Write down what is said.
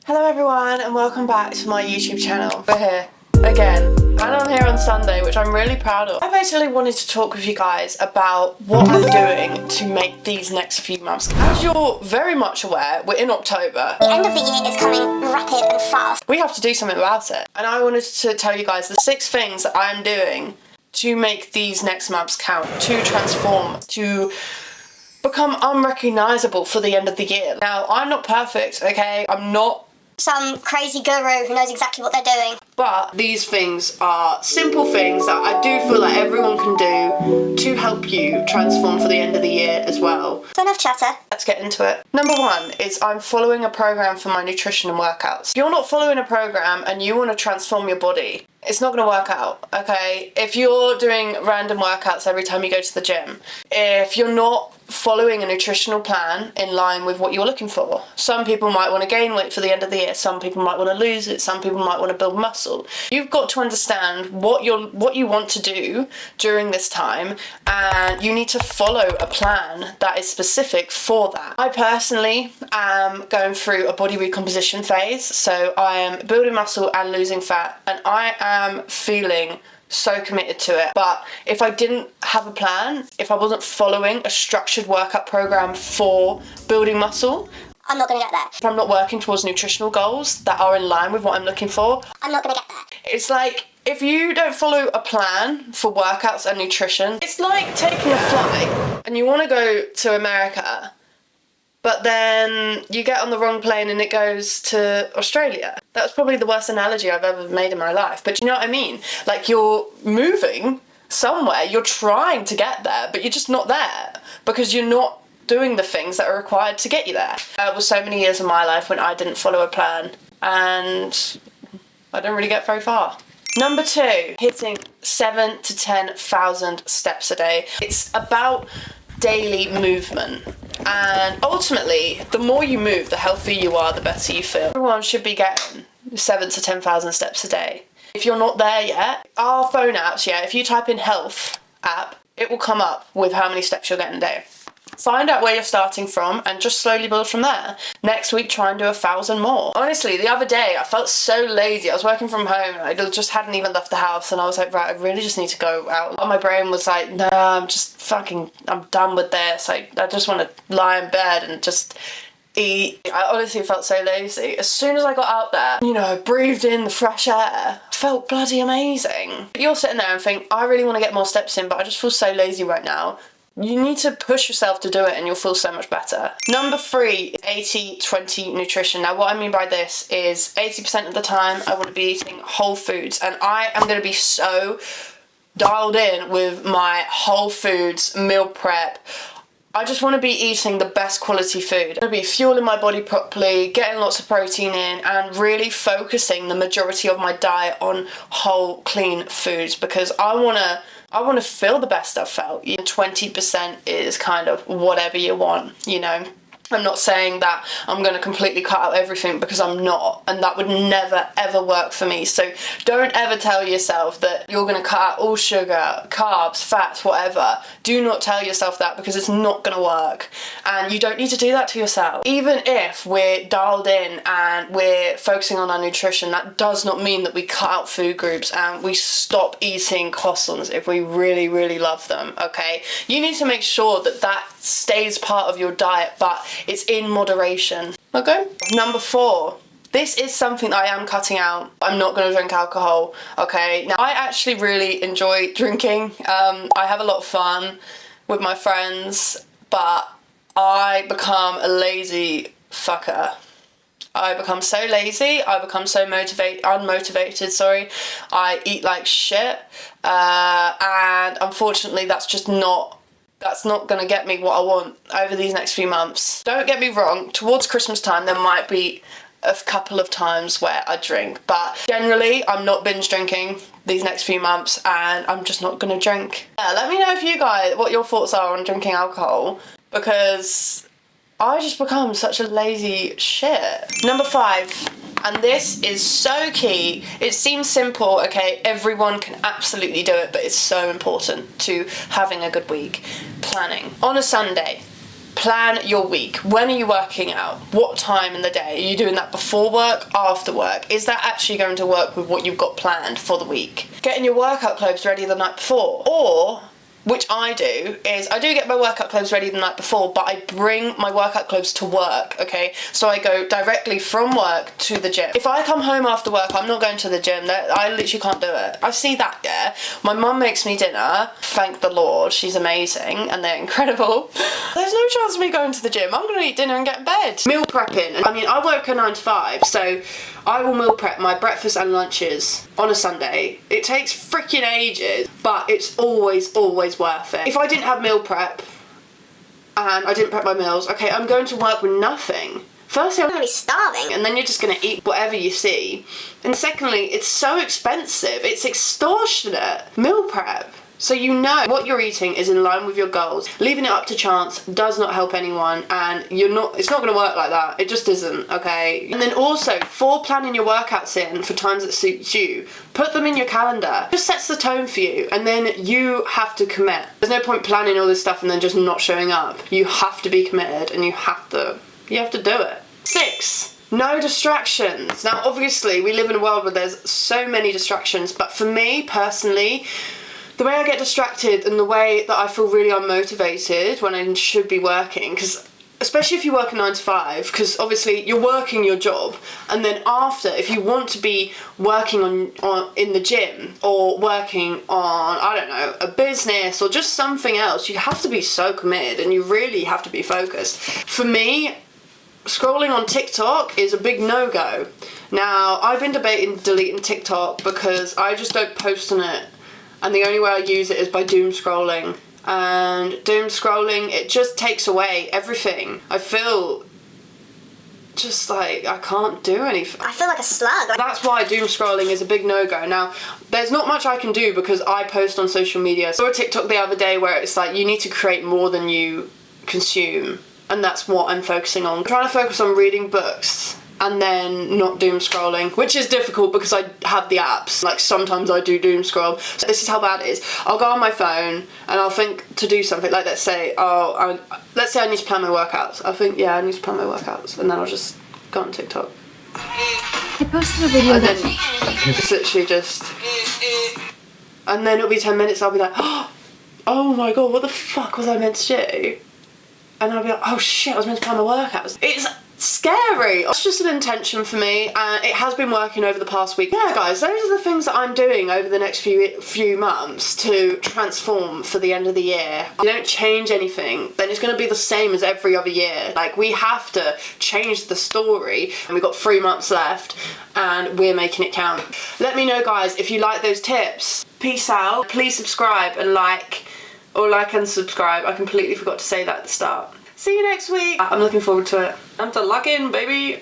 Hello everyone and welcome back to my YouTube channel. We're here again and I'm here on Sunday, which I'm really proud of. I basically wanted to talk with you guys about what I'm doing to make these next few months. As you're very much aware, we're in October. The end of the year is coming rapid and fast. We have to do something about it. And I wanted to tell you guys the 6 things that I'm doing to make these next months count, to transform, to become unrecognisable for the end of the year. Now, I'm not perfect, okay? I'm not Some crazy guru who knows exactly what they're doing. But these things are simple things that I do feel like everyone can do to help you transform for the end of the year as well. So enough chatter. Let's get into it. Number 1 is I'm following a program for my nutrition and workouts. If you're not following a program and you want to transform your body, it's not going to work out, okay? If you're doing random workouts every time you go to the gym, if you're not following a nutritional plan in line with what you're looking for. Some people might want to gain weight for the end of the year, some people might want to lose it, some people might want to build muscle. You've got to understand what you want to do during this time, and you need to follow a plan that is specific for that. I personally am going through a body recomposition phase, so I am building muscle and losing fat, and I am feeling so committed to it. But if I didn't have a plan, if I wasn't following a structured workout program for building muscle, I'm not going to get there. if I'm not working towards nutritional goals that are in line with what I'm looking for, I'm not going to get there. it's like if you don't follow a plan for workouts and nutrition, it's like taking a flight and you want to go to America, but then you get on the wrong plane and it goes to Australia. That's probably the worst analogy I've ever made in my life. But do you know what I mean? Like, you're moving somewhere, you're trying to get there, but you're just not there because you're not doing the things that are required to get you there. There were so many years of my life when I didn't follow a plan and I didn't really get very far. Number 2, hitting 7,000 to 10,000 steps a day. It's about daily movement. And ultimately, the more you move, the healthier you are, the better you feel. Everyone should be getting 7,000 to 10,000 steps a day. If you're not there yet, our phone apps, if you type in health app, it will come up with how many steps you're getting a day. Find out where you're starting from and just slowly build from there. Next week, try and do 1,000 more. Honestly, the other day, I felt so lazy. I was working from home. I just hadn't even left the house. And I was like, right, I really just need to go out. And my brain was like, no, I'm done with this. I just want to lie in bed and just eat. I honestly felt so lazy. As soon as I got out there, breathed in the fresh air, felt bloody amazing. You're sitting there and think, I really want to get more steps in, but I just feel so lazy right now. You need to push yourself to do it and you'll feel so much better. Number 3, 80-20 nutrition. Now, what I mean by this is 80% of the time I want to be eating whole foods, and I am going to be so dialed in with my whole foods meal prep. I just want to be eating the best quality food. I want to be fueling my body properly, getting lots of protein in, and really focusing the majority of my diet on whole, clean foods, because I want to feel the best I've felt. 20% is kind of whatever you want, I'm not saying that I'm going to completely cut out everything, because I'm not, and that would never ever work for me. So don't ever tell yourself that you're going to cut out all sugar, carbs, fats, whatever. Do not tell yourself that, because it's not going to work, and you don't need to do that to yourself. Even if we're dialed in and we're focusing on our nutrition, that does not mean that we cut out food groups and we stop eating croissants if we really, really love them, okay? You need to make sure that that stays part of your diet, but it's in moderation, okay? Number 4, this is something that I am cutting out. I'm not going to drink alcohol, okay? Now, I actually really enjoy drinking. I have a lot of fun with my friends, but I become a lazy fucker. I become so lazy, I become so unmotivated, I eat like shit, and unfortunately that's not going to get me what I want over these next few months. Don't get me wrong, towards Christmas time there might be a couple of times where I drink, but generally I'm not binge drinking these next few months, and I'm just not going to drink. Let me know what your thoughts are on drinking alcohol, because I just become such a lazy shit. Number 5, and this is so key. It seems simple, okay? Everyone can absolutely do it, but it's so important to having a good week. Planning. On a Sunday, plan your week. When are you working out? What time in the day? Are you doing that before work, after work? Is that actually going to work with what you've got planned for the week? Getting your workout clothes ready the night before. Or, which I do, is I do get my workout clothes ready the night before, but I bring my workout clothes to work, okay? So I go directly from work to the gym. If I come home after work, I'm not going to the gym. I literally can't do it. I see that, yeah. My mum makes me dinner. Thank the Lord, she's amazing and they're incredible. There's no chance of me going to the gym. I'm gonna eat dinner and get in bed. Meal prepping. I mean, I work a 9 to 5, so I will meal prep my breakfast and lunches on a Sunday. It takes freaking ages, but it's always worth it. If I didn't have meal prep and I didn't prep my meals, okay, I'm going to work with nothing. Firstly, I'm gonna be starving. and then you're just gonna eat whatever you see. And secondly, it's so expensive. It's extortionate. Meal prep. So you know what you're eating is in line with your goals. Leaving it up to chance does not help anyone, and it's not going to work like that. It just isn't, okay? And then also, for planning your workouts in for times that suits you, put them in your calendar. It just sets the tone for you, and then you have to commit. There's no point planning all this stuff and then just not showing up. You have to be committed, and you have to do it. 6. No distractions. Now, obviously, we live in a world where there's so many distractions, but for me, personally, the way I get distracted and the way that I feel really unmotivated when I should be working, because especially if you work a 9 to 5, because obviously you're working your job, and then after, if you want to be working on in the gym or working on, I don't know, a business or just something else, you have to be so committed and you really have to be focused. For me, scrolling on TikTok is a big no-go. Now, I've been debating deleting TikTok because I just don't post on it. And the only way I use it is by doom scrolling. And doom scrolling, it just takes away everything. I feel just like I can't do anything. I feel like a slug. That's why doom scrolling is a big no-go. Now, there's not much I can do because I post on social media. I saw a TikTok the other day where it's like you need to create more than you consume. And that's what I'm focusing on. I'm trying to focus on reading books and then not doom scrolling, which is difficult because I have the apps. Like sometimes I do doom scroll. So this is how bad it is. I'll go on my phone and I'll think to do something. Like let's say I need to plan my workouts. I think, yeah, I need to plan my workouts, and then I'll just go on TikTok. I posted a video And then it's literally just, and then it'll be 10 minutes. I'll be like, oh my god, what the fuck was I meant to do? And I'll be like, oh shit, I was meant to plan my workouts. It's scary. It's just an intention for me, and it has been working over the past week. Yeah, guys, those are the things that I'm doing over the next few months to transform for the end of the year. If you don't change anything, then it's going to be the same as every other year. Like, we have to change the story, and we've got 3 months left, and we're making it count. Let me know, guys, if you like those tips. Peace out. Please subscribe and like and subscribe. I completely forgot to say that at the start. See you next week. I'm looking forward to it. I'm to lock in, baby.